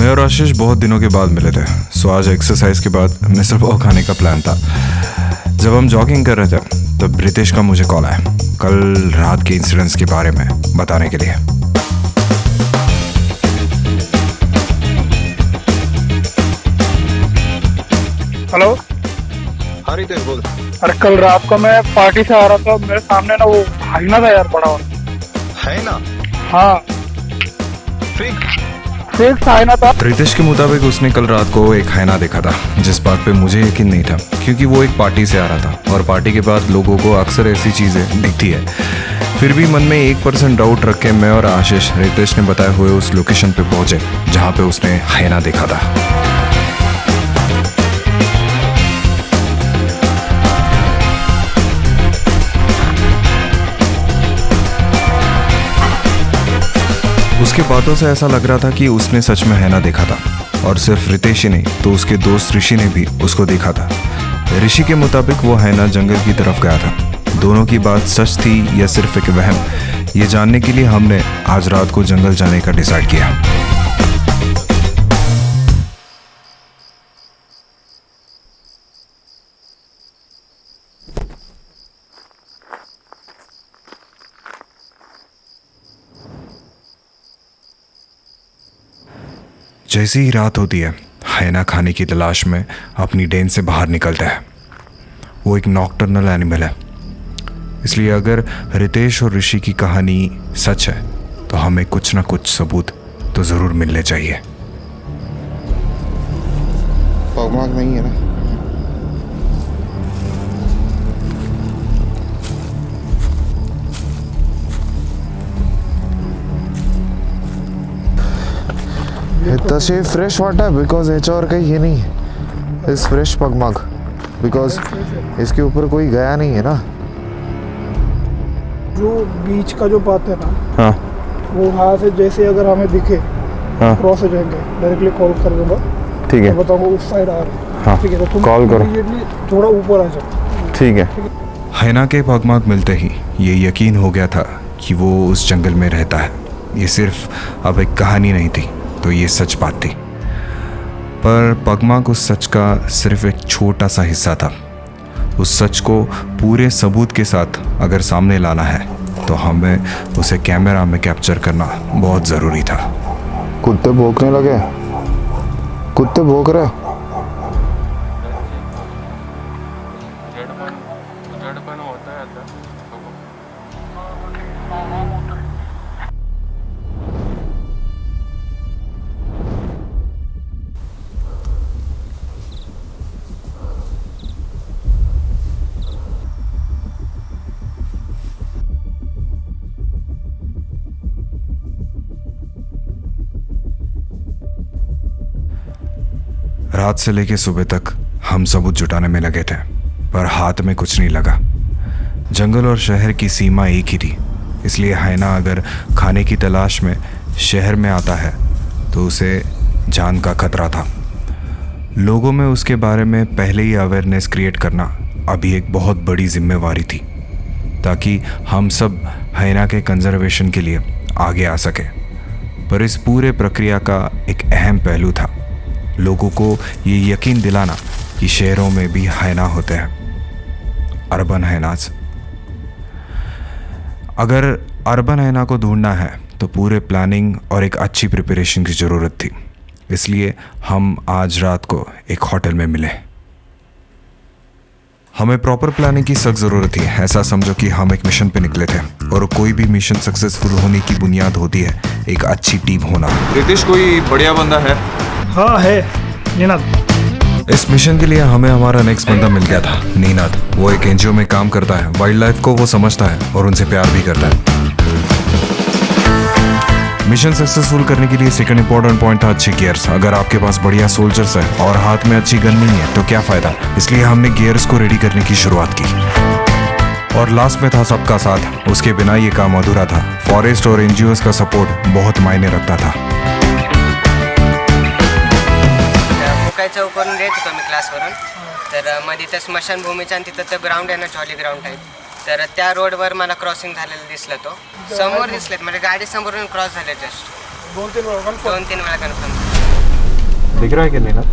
मैं और आशीष बहुत दिनों के बाद मिले थे, सो आज एक्सरसाइज के बाद मिसल पाव खाने का प्लान था। जब हम जॉगिंग कर रहे थे तब रितेश का मुझे कॉल आया, कल रात के इंसिडेंट्स के बारे में बताने के लिए। हेलो। हाँ रितेश बोल। अरे कल रात को मैं पार्टी से आ रहा था, मेरे सामने ना वो हाइना था यार, बड़ा है ना। हाँ फिक्स हाइना था। रितेश के मुताबिक उसने कल रात को एक हाइना देखा था, जिस बात पे मुझे यकीन नहीं था क्योंकि वो एक पार्टी से आ रहा था और पार्टी के बाद लोगों को अक्सर ऐसी चीज़ें दिखती है। फिर भी मन में 1% डाउट रख के मैं और आशीष रितेश ने बताए हुए उस लोकेशन पे पहुंचे जहाँ पे उसने हाइना देखा था। उसके बातों से ऐसा लग रहा था कि उसने सच में हाइना देखा था, और सिर्फ रितेश ही नहीं तो उसके दोस्त ऋषि ने भी उसको देखा था। ऋषि के मुताबिक वो हाइना जंगल की तरफ गया था। दोनों की बात सच थी या सिर्फ एक वहम, ये जानने के लिए हमने आज रात को जंगल जाने का डिसाइड किया। जैसी ही रात होती है, हाइना खाने की तलाश में अपनी डेन से बाहर निकलता है। वो एक नॉकटर्नल एनिमल है, इसलिए अगर रितेश और ऋषि की कहानी सच है तो हमें कुछ ना कुछ सबूत तो ज़रूर मिलने चाहिए। पगमाग नहीं है ना। इतना से फ्रेश वाटर बिकॉज एच और कहीं ये नहीं है इस फ्रेश पगमग बिकॉज इसके ऊपर कोई गया नहीं है ना। जो बीच का जो बात है ना, हाँ वो वहाँ से जैसे अगर हमें दिखे हाँ क्रॉस हो जाएंगे, डायरेक्टली कॉल कर दूंगा। ठीक है, तो बताऊंगा उस साइड आ रहे हैं। हाँ ठीक है, तो तुम कॉल करो। immediately थोड़ा ऊपर आ जाओ। ठीक है। हाइना के पगमाग मिलते ही ये यकीन हो गया था कि वो उस जंगल में रहता है। ये सिर्फ अब एक कहानी नहीं थी, तो ये सच बात थी। पर पगमाग उस सच का सिर्फ एक छोटा सा हिस्सा था। उस सच को पूरे सबूत के साथ अगर सामने लाना है तो हमें उसे कैमरा में कैप्चर करना बहुत ज़रूरी था। कुत्ते भौंकने लगे, कुत्ते भौंक रहे। रात से लेकर सुबह तक हम सबूत जुटाने में लगे थे, पर हाथ में कुछ नहीं लगा। जंगल और शहर की सीमा एक ही थी, इसलिए हाइना अगर खाने की तलाश में शहर में आता है तो उसे जान का खतरा था। लोगों में उसके बारे में पहले ही अवेयरनेस क्रिएट करना अभी एक बहुत बड़ी जिम्मेवारी थी, ताकि हम सब हाइना के कंजर्वेशन के लिए आगे आ सके। पर इस पूरे प्रक्रिया का एक अहम पहलू था लोगों को ये यकीन दिलाना कि शहरों में भी हाइना होते हैं, अर्बन हाइनास। अगर अर्बन हाइना को ढूंढना है तो पूरे प्लानिंग और एक अच्छी प्रिपरेशन की ज़रूरत थी, इसलिए हम आज रात को एक होटल में मिले। हमें प्रॉपर प्लानिंग की सख्त ज़रूरत थी। ऐसा समझो कि हम एक मिशन पे निकले थे, और कोई भी मिशन सक्सेसफुल होने की बुनियाद होती है एक अच्छी टीम होना। रितेश कोई बढ़िया बंदा है? हाँ है, नीनाद। इस मिशन के लिए हमें हमारा नेक्स्ट बंदा मिल गया था, नीनाद। वो एक एनजीओ में काम करता है, वाइल्ड लाइफ को वो समझता है और उनसे प्यार भी करता है। मिशन सक्सेसफुल करने के लिए सेकंड इंपॉर्टेंट पॉइंट था अच्छे गियर्स। अगर आपके पास बढ़िया सोल्जर्स है और हाथ में अच्छी गन नहीं है तो क्या फ़ायदा, इसलिए हमने गियर्स को रेडी करने की शुरुआत की। और लास्ट में था सबका साथ, उसके बिना ये काम अधूरा था। फॉरेस्ट और एनजीओज का सपोर्ट बहुत मायने रखता था। मुकायचा उपरून येत होतो मी क्लासवरून, तर मध्ये त्या स्मशानभूमीच्या आणि तिथं ते ग्राउंड आहे ना, जॉली ग्राउंड टाईप, तर त्या रोडवर मला क्रॉसिंग झालेलं दिसलं. तो समोर दिसलेत, म्हणजे गाडी समोरून क्रॉस झाले जस्ट 2-3 वेळा कन्फर्म. दिख रहा है कि नहीं ना?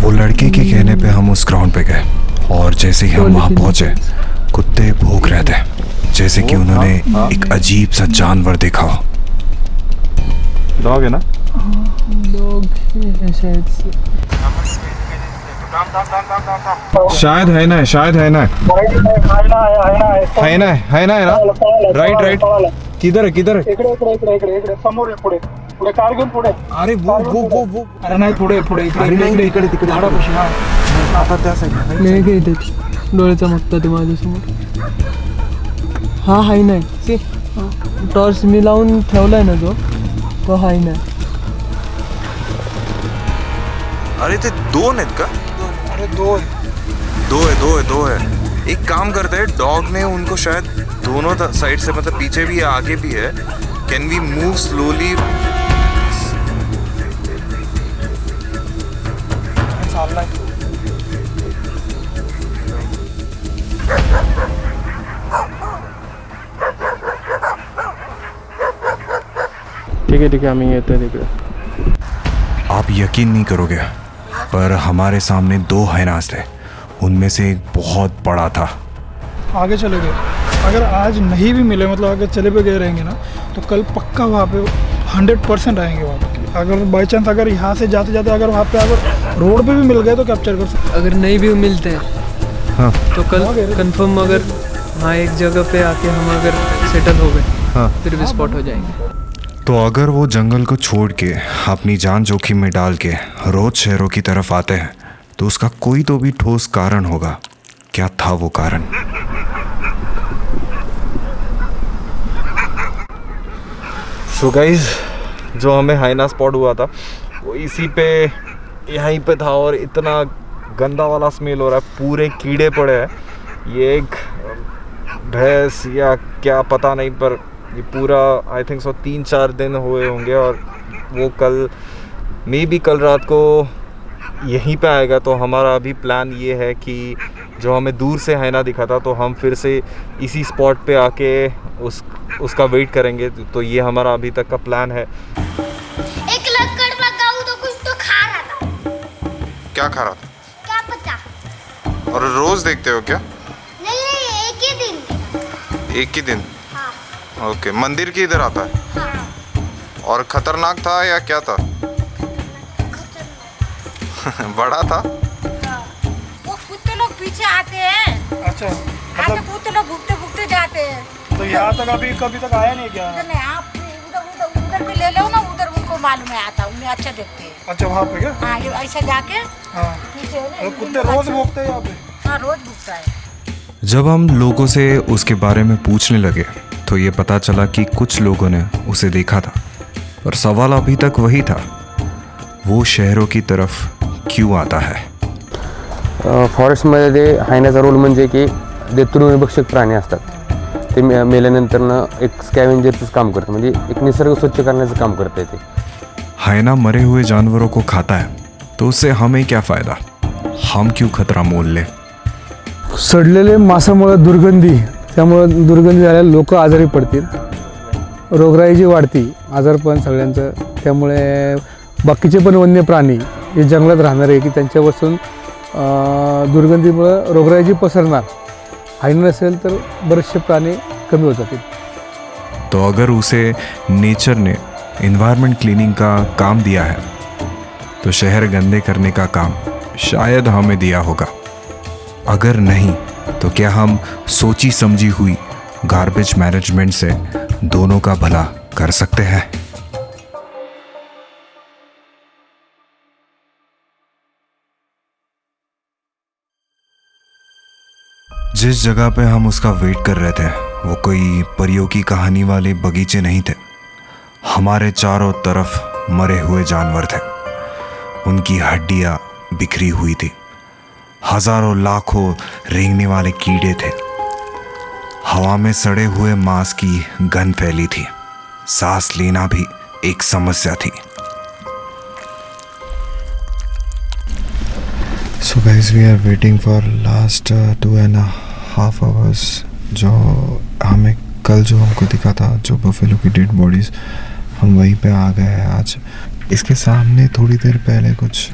वो लड़के के कहने पे हम उस ग्राउंड पे गए और जैसे ही हम वहाँ पहुँचे कुत्ते भौंक रहे थे, जैसे कि उन्होंने एक अजीब सा जानवर देखा हो। डॉग है ना? डॉग है शायद से। शायद है ना, शायद है ना, है ना, है ना, राइट राइट। किधर है, किधर है? इकडे समोर आहे, पुढे पुढे कार घेऊन पुढे. अरे वो अरे नाही, पुढे इकडे तिकडे झाडापाशी. हा आता त्या साईडला नाही का इथे डोळे चमकतात ते माझ्यासमोर. हा हाय नाही सी टॉर्च मी लावून ठेवलाय ना तो हाय नाही. अरे ते दोन आहेत का? अरे दो है। एक काम करते हैं, डॉग ने उनको शायद दोनों साइड से, मतलब पीछे भी है आगे भी है। Can we move slowly? ठीक आहे आम्ही येतोय तिकडे. आप यकीन नहीं करोगे, पर हमारे सामने 2 हाइनास थे। उनमें से एक बहुत बड़ा था। आगे चले गए. अगर आज नहीं भी मिले, मतलब अगर चले भी गए रहेंगे ना, तो कल पक्का वहाँ पे 100% आएंगे वहाँ पे. अगर बाई चांस अगर यहाँ से जाते जाते अगर वहाँ पे अगर रोड पे भी मिल गए तो कैप्चर कर सकते. अगर नहीं भी मिलते हैं हाँ तो कल कंफर्म अगर वहाँ एक जगह पे आके हम अगर सेटल हो गए हाँ फिर भी स्पॉट हो जाएंगे. तो अगर वो जंगल को छोड़ के अपनी जान जोखिम में डाल के रोज शहरों की तरफ आते हैं तो उसका कोई तो भी ठोस कारण होगा. क्या था वो कारण? सो गाइस, जो हमें हाइना स्पॉट हुआ था वो इसी पे यहीं पे था और इतना गंदा वाला स्मेल हो रहा है, पूरे कीड़े पड़े हैं. ये एक भैंस या क्या पता नहीं, पर ये पूरा आई थिंक सो 3-4 दिन हुए होंगे और वो कल मे भी कल रात को यहीं पे आएगा. तो हमारा अभी प्लान ये है कि जो हमें दूर से हाइना दिखा था तो हम फिर से इसी स्पॉट पे आके उसका वेट करेंगे. तो ये हमारा अभी तक का प्लान है. एक लक्कड़ लगाऊं तो कुछ तो खा रहा था. क्या खा रहा था? क्या पता. और रोज देखते हो क्या? नहीं, एक ही दिन. एक ही दिन? हाँ. ओके. मंदिर के इधर आता है? हाँ. और खतरनाक था या क्या था? बड़ा था? हाँ. वो कुत्ते लोग पीछे आते हैं. अच्छा, आते कुत्ते लोग भूखते भूखते जाते हैं. तो यहाँ तक कभी तक आया नहीं क्या? उधर नहीं, आप उधर भी ले लो ना, उधर उनको मालूम है आता, उन्हें अच्छा देखते हैं. अच्छा, वहाँ पे क्या? हाँ, ये ऐसे जाके हाँ. पीछे तो कुत्ते रोज भूखते हैं यहाँ पे? हाँ, रोज भूखता है. जब हम लोगों से उसके बारे में पूछने लगे तो ये पता चला कि कुछ लोगों ने उसे देखा था, पर सवाल अभी तक वही था, वो शहरों की तरफ क्यों आता है? फॉरेस्टमध्ये ते हायनाचा रोल म्हणजे की ते तृणभक्षक प्राणी असतात. ते मेल्यानंतर एक स्कॅव्हेंजरचंच काम करतं, म्हणजे एक निसर्ग स्वच्छ करण्याचं काम करतं ते. हायना मरे हुए जानवरों को खाता है तो उससे हमें क्या फ़ायदा? हम क्यों खतरा मोल ले? सडलेले मांसामुळे दुर्गंधी, त्यामुळं दुर्गंधी झाल्याला लोक आजारी पडतील, रोगराई जी वाढती, आजारपण सगळ्यांचं. त्यामुळे बाकीचे पण वन्य प्राणी हे जंगलात राहणार आहे की त्यांच्यापासून दुर्गंधीमुळं रोगराई जी पसरणार. हायना नसेल तर बरेचसे प्राणी कमी हो जातील. तो अगर उसे नेचर ने एनवायरनमेंट क्लीनिंग का काम दिया है तो शहर गंदे करने का काम शायद हमें दिया होगा. अगर नहीं तो क्या हम सोची समझी हुई गार्बेज मैनेजमेंट से दोनों का भला कर सकते हैं? जिस जगह पे हम उसका वेट कर रहे थे वो कोई परियों की कहानी वाले बगीचे नहीं थे. हमारे चारों तरफ मरे हुए जानवर थे, उनकी हड्डियां बिखरी हुई थी, हजारों लाखों रेंगने वाले कीड़े थे, हवा में सड़े हुए मांस की गंध फैली थी, सांस लेना भी एक समस्या थी. So guys, we are waiting for last 2.5 hours. जो हमें कल जो हमको दिखा था, जो बफेलो की डेड बॉडीज़, हम वहीं पे आ गए हैं आज. इसके सामने थोड़ी देर पहले कुछ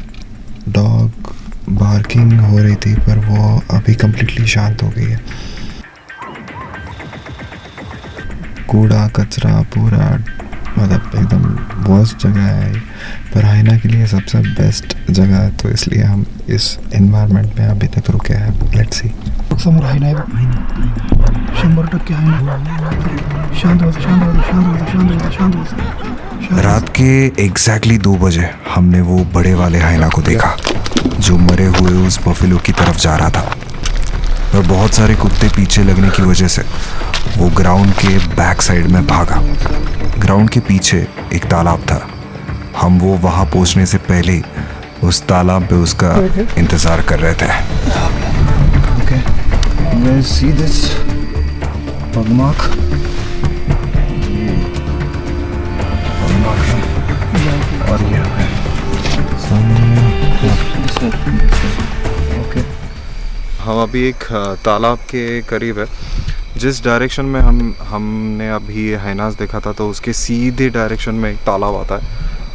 डॉग बार्किंग हो रही थी पर वो अभी कम्प्लीटली शांत हो गई है। कूड़ा कचरा पूरा मतलब एकदम वर्स्ट जगह है, पर हाइना के लिए सबसे बेस्ट जगह है, तो इसलिए हम इस एनवायरनमेंट में अभी तक रुके हैं। Let's see. समोर हायना आहे 100% हायना। शांत होता शांत होता शांत होता शांत होता शांत होता। रात के एग्जैक्टली 2 बजे हमने वो बड़े वाले हाइना को देखा जो मरे हुए उस बफेलो की तरफ जा रहा था, और बहुत सारे कुत्ते पीछे लगने की वजह से वो ग्राउंड के बैक साइड में भागा। ग्राउंड के पीछे एक तालाब था। हम वो वहाँ पहुँचने से पहले ही उस तालाब पे उसका इंतज़ार कर रहे थे। Okay, you guys see this pug mark? Pug mark है और ये है ओके। हम अभी एक तालाब के करीब है। जिस डायरेक्शन में हमने अभी हाइनास देखा था तो उसके सीधे डायरेक्शन में एक तालाब आता है,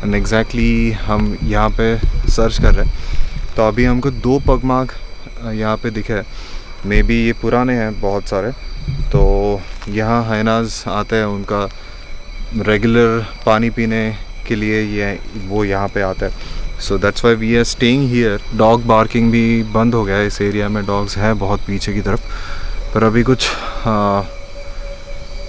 एंड एग्जैक्टली हम यहाँ पे सर्च कर रहे हैं। तो अभी हमको 2 पग मार्क यहाँ पे दिखे हैं। मे बी ये पुराने हैं बहुत सारे, तो यहाँ हाइनास आते हैं, उनका रेगुलर पानी पीने के लिए ये वो यहाँ पे आते हैं। So that's why we are staying here. Dog barking भी बंद हो गया है इस एरिया में, डॉग्स हैं बहुत पीछे की तरफ, पर अभी कुछ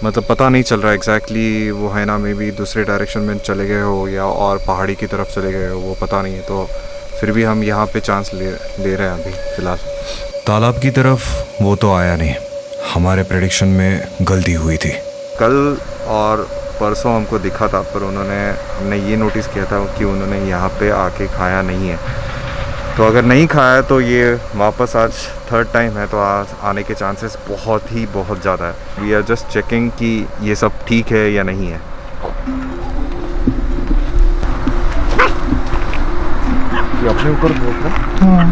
मतलब पता नहीं चल रहा एग्जैक्टली वो हाइना में भी दूसरे डायरेक्शन में चले गए हो या और पहाड़ी की तरफ चले गए हो, वो पता नहीं है। तो फिर भी हम यहाँ पे चांस ले रहे हैं अभी फ़िलहाल। तालाब की तरफ वो तो आया नहीं, हमारे प्रेडिक्शन में गलती हुई थी। कल और परसों हमको दिखा था, पर हमने ये नोटिस किया था कि उन्होंने यहाँ पे आके खाया नहीं है। तो अगर नहीं खाया तो ये वापस आज 3rd टाइम है, तो आज आने के चांसेस बहुत ज़्यादा है। वी आर जस्ट चेकिंग कि ये सब ठीक है या नहीं है। ये अपने ऊपर भौंक रहा है? हाँ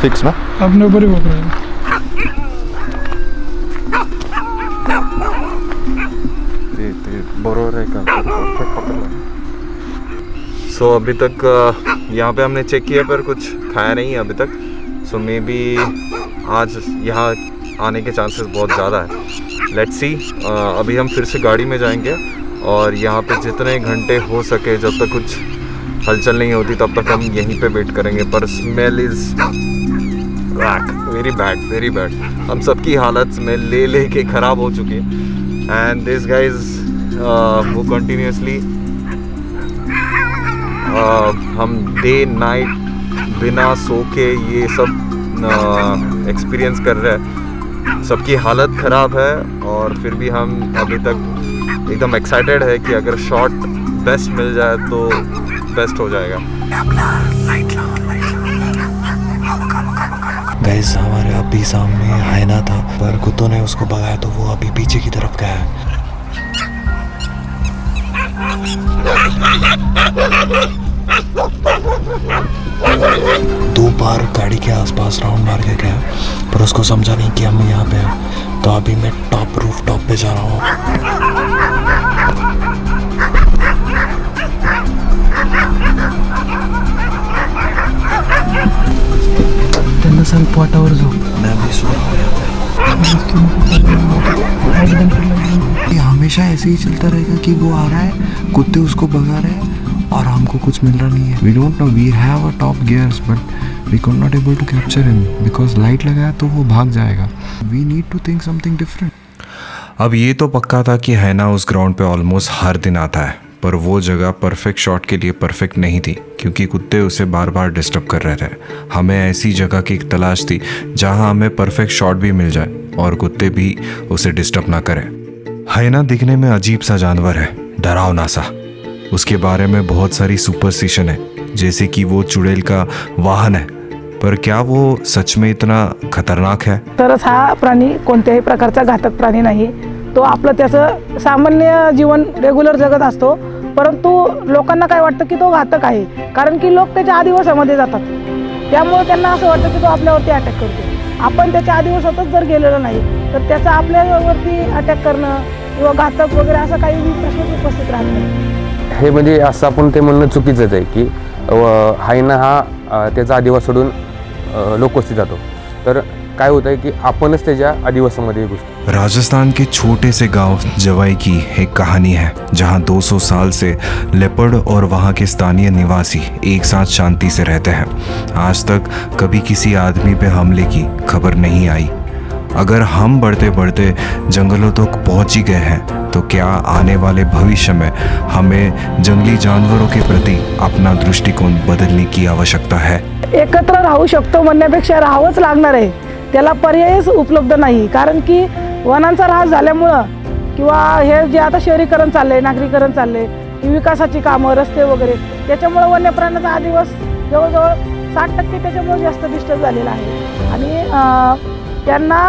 फिक्स ना? अपने ऊपर ही भौंक रहा है। बरोबर है का परफेक्ट पकड़ रहा है। सो अभी तक यहाँ पे हमने चेक किया पर कुछ खाया नहीं है अभी तक। सो मे बी आज यहाँ आने के चांसेस बहुत ज़्यादा है। Let's see. अभी हम फिर से गाड़ी में जाएंगे और यहाँ पे जितने घंटे हो सके, जब तक कुछ हलचल नहीं होती तब तक हम यहीं पे वेट करेंगे। पर स्मेल इज़ वेरी बैड। हम सबकी हालत स्मेल ले के ख़राब हो चुकी है। एंड दिस गाइज वो कंटिन्यूसली हम डे नाइट बिना सो के ये सब एक्सपीरियंस कर रहे हैं। सबकी हालत ख़राब है और फिर भी हम अभी तक एकदम एक्साइटेड है कि अगर शॉट बेस्ट मिल जाए तो बेस्ट हो जाएगा। गाइस हमारे अभी सामने हाइना था, पर कुत्तों ने उसको भगाया तो वो अभी पीछे की तरफ गया है। दो बार गाड़ी के आसपास राउंड मार के गया, पर उसको समझा नहीं कि हम यहाँ पे हैं। तो अभी मैं रूफ टॉप पे जा रहा हूँ। त्यांना सांग पोटावर झोप। मैं भी सो रहा हूँ। ये हमेशा ऐसे ही चलता रहेगा कि वो आ रहा है, कुत्ते उसको भगा रहे हैं और हमको कुछ मिल रहा नहीं है। We don't know, we have a top gears but we could not able to capture him because light लगाया तो वो भाग जाएगा। We need to think something different. अब ये तो पक्का था कि हाइना उस ग्राउंड पे ऑलमोस्ट हर दिन आता है, पर वो जगह परफेक्ट शॉट के लिए परफेक्ट नहीं थी क्योंकि कुत्ते उसे बार बार डिस्टर्ब कर रहे थे। हमें ऐसी जगह की तलाश थी जहां हमें परफेक्ट शॉट भी मिल जाए और कुत्ते भी उसे डिस्टर्ब ना करें। हाइना दिखने में अजीब सा जानवर है, डरावना सा। उसके बारे में बहुत सारी सुपरस्टिशन है, जैसे कि वो चुड़ैल का वाहन है, पर क्या वो सच में इतना खतरनाक है? तरच हा प्राणी कोणत्याही प्रकारचा घातक प्राणी नाही। तो आपलं त्याचं सामान्य जीवन रेग्युलर जगत असतो, परंतु लोकांना काय वाटतं की तो घातक आहे, कारण की लोक त्याच्या आदिवासामध्ये जातात, त्यामुळे त्यांना असं वाटतं की तो आपल्यावरती अटॅक करतो। आपण त्याच्या आदिवासातच जर गेलेलो नाही तर त्याचा आपल्यावरती अटॅक करणं किंवा घातक वगैरे असं काही प्रश्नच उपस्थित राहत नाही। हे म्हणजे असं आपण ते म्हणणं चुकीचंच आहे की हायना हा त्याचा अधिवास सोडून लोकवस्ती जातो. तर काय होतं आहे की आपणच त्याच्या अधिवासामध्ये घुसतो. राजस्थान के छोटे से गांव जवाई की एक कहानी है जहां 200 साल से लेपर्ड और वहां के स्थानीय निवासी एक साथ शांति से रहते हैं. आज तक कभी किसी आदमी पे हमले की खबर नहीं आई. अगर हम बढ़ते बढ़ते जंगलों तक पहुंच ही गए हैं तो क्या आने वाले भविष्य में हमें जंगली जानवरों के प्रति अपना दृष्टिकोन बदलने की आवश्यकता है. एकत्र राहू शकतो म्हणण्यापेक्षा राहावंच लागणार आहे. त्याला पर्यायच उपलब्ध नाही. कारण की वनांचा ऱ्हास झाल्यामुळं किंवा हे जे आता शहरीकरण चाललंय, नागरीकरण चाललंय, ही विकासाची कामं, रस्ते वगैरे, त्याच्यामुळं वन्य प्राण्याचा आदिवास जवळजवळ 60% त्याच्यामुळे जास्त डिस्टर्ब झालेला आहे. आणि त्यांना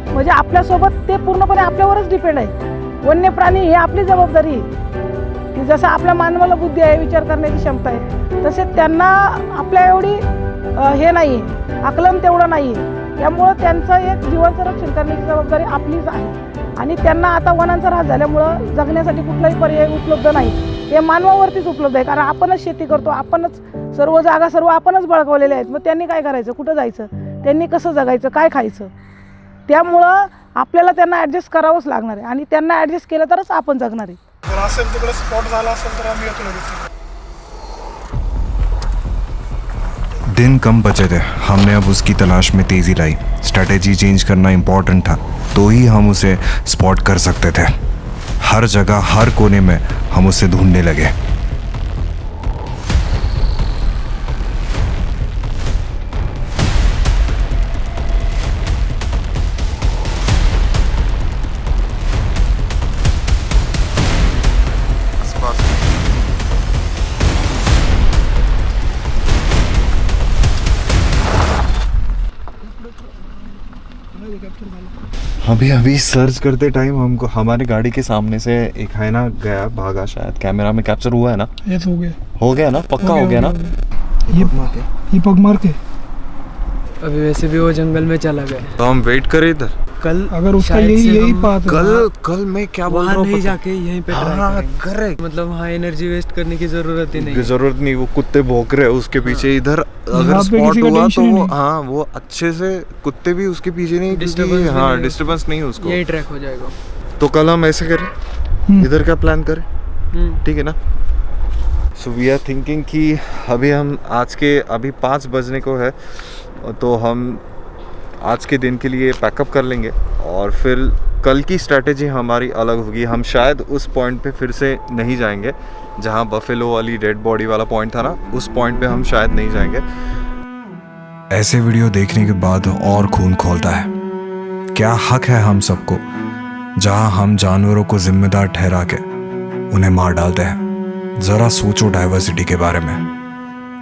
म्हणजे आपल्यासोबत ते पूर्णपणे आपल्यावरच डिपेंड आहे. वन्य प्राणी ही आपली जबाबदारी आहे की जसं आपल्या मानवाला बुद्धी आहे, विचार करण्याची क्षमता आहे, तसे त्यांना आपल्या एवढी हे नाही आहे, आकलन तेवढं नाही आहे. त्यामुळं त्यांचं एक जीवाचं रक्षण करण्याची जबाबदारी आपलीच आहे. आणि त्यांना आता वनांचा ऱ्हास झाल्यामुळं जगण्यासाठी कुठलाही पर्याय उपलब्ध नाही. ते मानवावरतीच उपलब्ध आहे. कारण आपणच शेती करतो, आपणच सर्व जागा सर्व आपणच बळकावलेल्या आहेत. मग त्यांनी काय करायचं, कुठं जायचं, त्यांनी कसं जगायचं, काय खायचं. त्यामुळं आपल्याला त्यांना ॲडजस्ट करावंच लागणार आहे. आणि त्यांना ॲडजस्ट केलं तरच आपण जगणार आहे. जर असेल तिकडे स्पॉट झाला असेल तर आम्ही येतो लगेच. दिन कम बचे थे. हमने अब उसकी तलाश में तेज़ी लाई. स्ट्रैटेजी चेंज करना इम्पॉर्टेंट था तो ही हम उसे स्पॉट कर सकते थे. हर जगह हर कोने में हम उसे ढूंढने लगे. अभी सर्च करते टाइम हमको हमारी गाड़ी के सामने से एक हायना गया, भागा. शायद कैमरा में कैप्चर हुआ है ना. ये तो हो गया ना, पक्का हो गया ना. ये पग मार के अभी वैसे भी वो जंगल में चला गया. तो हम वेट करें इधर. कल अगर उसका शायद से यही हम बात कल मैं क्या बोल वहाँ रहा हूँ नहीं जाके यहीं पे ट्राई करेक्ट. मतलब वहाँ एनर्जी वेस्ट करने की जरूरत ही नहीं. जरूरत नहीं. वो कुत्ते भौंक रहे हैं उसके पीछे. इधर अगर यहाँ पे स्पॉट किसी का हुआ तो tension वो नहीं. हाँ वो अच्छे से कुत्ते भी उसके पीछे नहीं, Disturbance भी हाँ नहीं. डिस्टर्बेंस नहीं उसको. यही ट्रैक हो जाएगा. तो कल हम ऐसे करें, इधर का प्लान करें. ठीक है ना. सो वी आर थिंकिंग कि अभी हम अभी 5 बजने को है तो हम आज के दिन के लिए पैकअप कर लेंगे और फिर कल की स्ट्रैटेजी हमारी अलग होगी. हम शायद उस पॉइंट पे फिर से नहीं जाएंगे जहाँ बफेलो वाली डेड बॉडी वाला पॉइंट था ना, उस पॉइंट पे हम शायद नहीं जाएंगे. ऐसे वीडियो देखने के बाद और खून खौलता है. क्या हक है हम सबको जहां हम जानवरों को जिम्मेदार ठहरा के उन्हें मार डालते हैं. ज़रा सोचो डाइवर्सिटी के बारे में.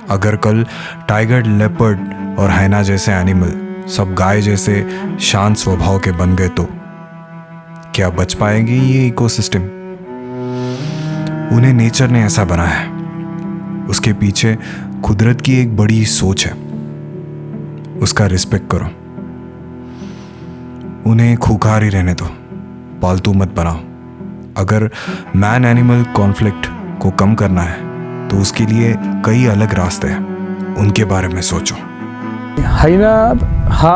अगर कल टाइगर, लेपर्ड और हायना जैसे एनिमल सब गाय जैसे शांत स्वभाव के बन गए तो क्या बच पाएंगे ये इकोसिस्टम. उन्हें नेचर ने ऐसा बनाया है. उसके पीछे कुदरत की एक बड़ी सोच है. उसका रिस्पेक्ट करो. उन्हें खूंखार ही रहने दो, पालतू मत बनाओ. अगर मैन एनिमल कॉन्फ्लिक्ट को कम करना है तो उसके लिए कई अलग रास्ते हैं. उनके बारे में सोचो. हायना हा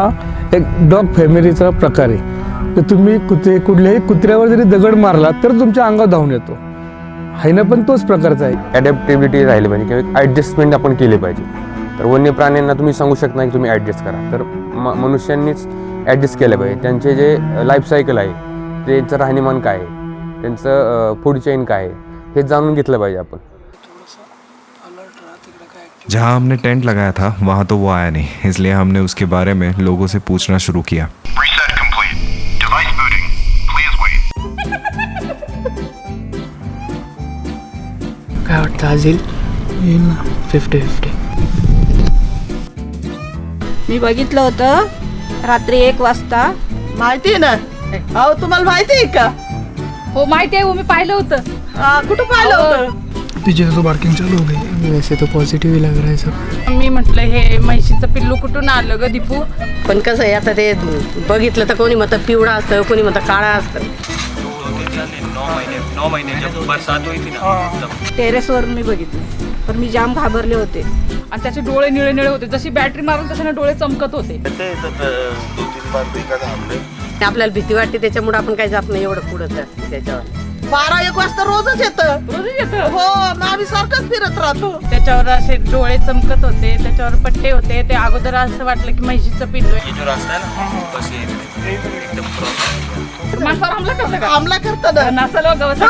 एक डॉग फॅमिलीचा प्रकार आहे. तर तुम्ही कुठल्याही कुत्र्यावर जरी दगड मारला तर तुमच्या अंगावर धावून येतो. हायना पण तोच प्रकारचा आहे. ॲडॅप्टेबिलिटी राहिली पाहिजे किंवा ॲडजस्टमेंट आपण केली पाहिजे. तर वन्य प्राण्यांना तुम्ही सांगू शकता की तुम्ही ॲडजस्ट करा. तर मनुष्यांनीच ॲडजस्ट केलं पाहिजे. त्यांचे जे लाईफ सायकल आहे, त्यांचं राहणीमान काय आहे, त्यांचं फूड चेन काय आहे, हे जाणून घेतलं पाहिजे आपण. जहां हमने टेंट लगाया था वहां तो वो आया नहीं, इसलिए हमने उसके बारे में लोगों से पूछना शुरू किया. काय वाटतं आजिल? येईल ना. 50-50. मी बघितलं होतं रात्री 1 वाजता. माहिती आहे ना. अहो तुम्हाला माहिती आहे का? हो माहिती आहे, मी पाहिलं होतं. कुठं पाहिलं होतं? पीछे तो पार्किंग चालू हो गई. वैसे तो पॉझिटिव्ह ही लग रहा है सब. मी म्हटलं हे म्हशीचं पिल्लू कुठून आलं ग दीपू. पण कसं आहे आता ते बघितलं तर कोणी म्हणतं पिवळा असतं, कोणी म्हणतं काळा असतं. 9 महिने जब बरसात हुई थी ना. टेरेसवर मी बघितलं. पण मी जाम घाबरले होते. आणि त्याचे डोळे निळे निळे होते, जशी बॅटरी मारून तसे डोळे चमकत होते. आपल्याला भीती वाटते त्याच्यामुळे आपण काही जात नाही एवढं पुढं जास्त त्याच्यावर. 12-1 वाजता रोजच येतं. हो, आम्ही सारखंच फिरत राहतो. त्याच्यावर असे डोळे चमकत होते, त्याच्यावर पट्टे होते. ते अगोदर असं वाटलं की म्हशीचं पिल्लू आहे. माणसावर हमला करतं का? हमला करतं ना. नसाला गवत.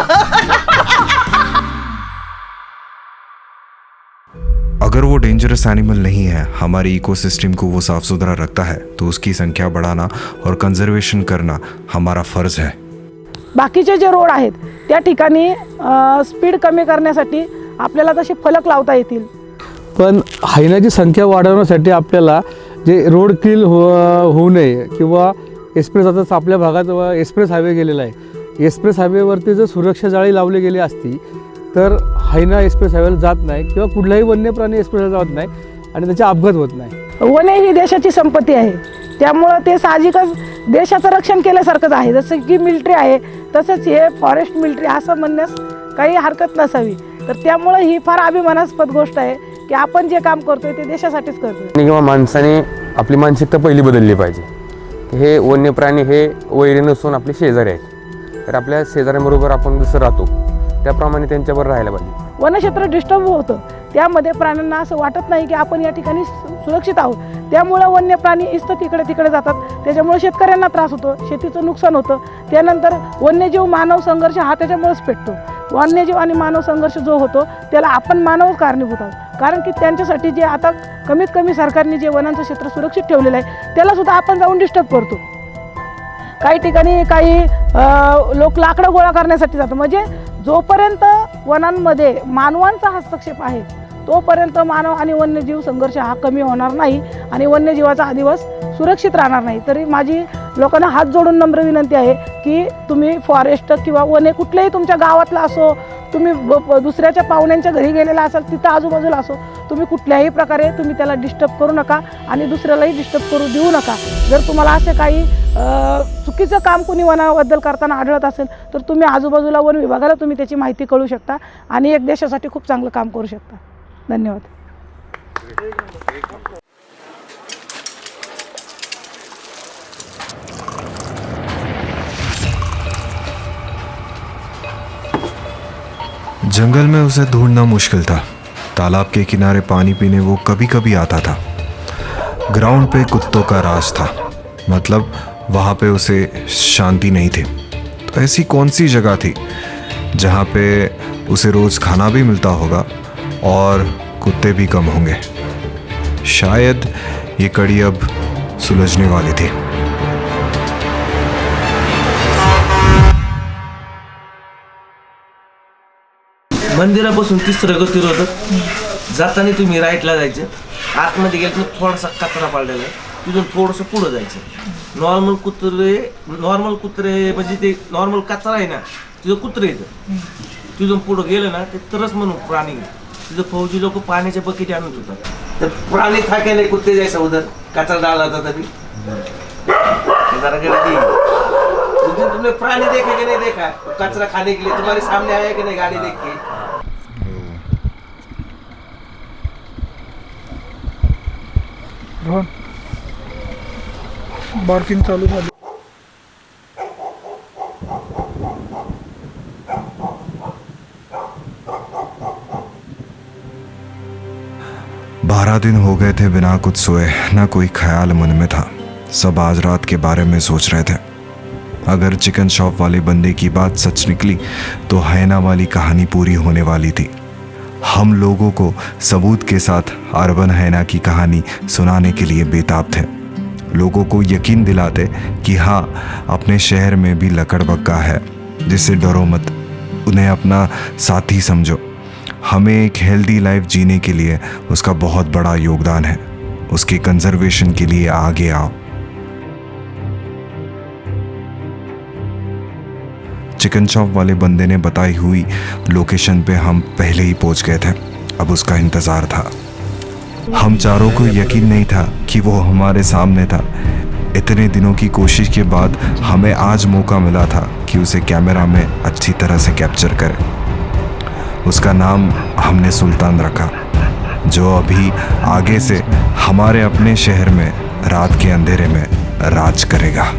अगर वो डेंजरस एनिमल नहीं है, हमारे इकोसिस्टम को वो साफ सुथरा रखता है, तो उसकी संख्या बढ़ाना और कंजर्वेशन करना हमारा फर्ज है. बाकीचे जे रोड आहेत त्या ठिकाणी स्पीड कमी करण्यासाठी आपल्याला तसे फलक लावता येतील. पण हायनाची संख्या वाढवण्यासाठी आपल्याला जे रोड किल होऊ नये किंवा एक्सप्रेस, आता आपल्या भागात एक्सप्रेस हायवे गेलेला आहे. एक्सप्रेस हायवेवरती जर सुरक्षा जाळी लावली गेली असती तर हायना एक्सप्रेस हायवेला जात नाही किंवा कुठलाही वन्य प्राणी एक्सप्रेसला जात नाही आणि त्याचे अपघात होत नाही. वने ही देशाची संपत्ती आहे, त्यामुळं ते साहजिकच देशाचं रक्षण केल्यासारखंच आहे. जसं की मिलिटरी आहे तसंच हे फॉरेस्ट मिलिटरी असं म्हणण्यास काही हरकत नसावी. तर त्यामुळं ही फार अभिमानास्पद गोष्ट आहे की आपण जे काम करतोय ते देशासाठीच करतोय. किंवा माणसाने आपली मानसिकता पहिली बदलली पाहिजे. हे वन्य प्राणी हे वैरी नसून आपले शेजारी आहेत. तर आपल्या शेजाऱ्यांबरोबर आपण जसं राहतो त्याप्रमाणे त्यांच्यावर राहायला पाहिजे. वनक्षेत्र डिस्टर्ब होतं, त्यामध्ये प्राण्यांना असं वाटत नाही की आपण या ठिकाणी सुरक्षित आहोत. त्यामुळं वन्य प्राणी इस्त तिकडे जातात, त्याच्यामुळे शेतकऱ्यांना त्रास होतो, शेतीचं नुकसान होतं. त्यानंतर वन्यजीव मानव संघर्ष हा त्याच्यामुळेच पेटतो. वन्यजीव आणि मानव संघर्ष जो होतो त्याला आपण मानव कारणीभूत आहोत. कारण की त्यांच्यासाठी जे आता कमीत कमी सरकारने जे वनांचं क्षेत्र सुरक्षित ठेवलेलं आहे त्याला सुद्धा आपण जाऊन डिस्टर्ब करतो. काही ठिकाणी काही लोक लाकडं गोळा करण्यासाठी जातात. म्हणजे जोपर्यंत वनांमध्ये मानवांचा हस्तक्षेप आहे तोपर्यंत मानव आणि वन्यजीव संघर्ष हा कमी होणार नाही आणि वन्यजीवाचा हा दिवस सुरक्षित राहणार नाही. तरी माझी लोकांना हात जोडून नम्र विनंती आहे की तुम्ही फॉरेस्ट किंवा वने कुठल्याही तुमच्या गावातला असो, तुम्ही दुसऱ्याच्या पाहुण्यांच्या घरी गेलेला असाल, तिथं आजूबाजूला असो, तुम्ही कुठल्याही प्रकारे तुम्ही त्याला डिस्टर्ब करू नका आणि दुसऱ्यालाही डिस्टर्ब करू देऊ नका. जर तुम्हाला असे काही चुकीचं काम कोणी वनाबद्दल करताना आढळत असेल तर तुम्ही आजूबाजूला वन विभागाला तुम्ही त्याची माहिती कळू शकता आणि एक देशासाठी खूप चांगलं काम करू शकता. धन्यवाद. जंगल में उसे ढूंढना मुश्किल था. तालाब के किनारे पानी पीने वो कभी कभी आता था. ग्राउंड पे कुत्तों का राज था, मतलब वहाँ पे उसे शांति नहीं थी. तो ऐसी कौन सी जगह थी जहाँ पे उसे रोज़ खाना भी मिलता होगा और कुत्ते भी कम होंगे? शायद ये कड़ी अब सुलझने वाली थी. मंदिरापासून 30 गतिरोधक जाताना तुम्ही राईटला जायचं. आतमध्ये गेलं तर थोडासा कचरा पडलेला आहे, तिथून थोडंसं पुढं जायचं. नॉर्मल कुत्रे म्हणजे ते नॉर्मल कचरा आहे ना, तिथं कुत्रे येतं. तिथून पुढं गेलं ना ते तरच म्हणून प्राणी, तिथं फौजी लोक पाण्याच्या बकेटी आणत होतात. तर प्राणी थाके नाही, कुत्ते जैसा उधर कचरा डाला था तभी जरा तुमने प्राणी देखे कि नहीं देखा? कचरा खाने के लिए तुम्हारे सामने आया कि नहीं गाड़ी देख के? बार्किंग चालू झाली. बारह दिन हो गए थे बिना कुछ सोए, ना कोई ख्याल मन में था. सब आज रात के बारे में सोच रहे थे. अगर चिकन शॉप वाले बंदे की बात सच निकली तो हैना वाली कहानी पूरी होने वाली थी. हम लोगों को सबूत के साथ अर्बन हैना की कहानी सुनाने के लिए बेताब थे. लोगों को यकीन दिलाते कि हाँ, अपने शहर में भी लकड़बग्गा है, जिससे डरो मत, उन्हें अपना साथी समझो. हमें एक हेल्दी लाइफ जीने के लिए उसका बहुत बड़ा योगदान है. उसके कंजर्वेशन के लिए आगे आओ. चिकन शॉप वाले बंदे ने बताई हुई लोकेशन पे हम पहले ही पहुंच गए थे. अब उसका इंतज़ार था. हम चारों को यकीन नहीं था कि वो हमारे सामने था. इतने दिनों की कोशिश के बाद हमें आज मौका मिला था कि उसे कैमरा में अच्छी तरह से कैप्चर करें. उसका नाम हमने सुल्तान रखा, जो अभी आगे से हमारे अपने शहर में रात के अंधेरे में राज करेगा।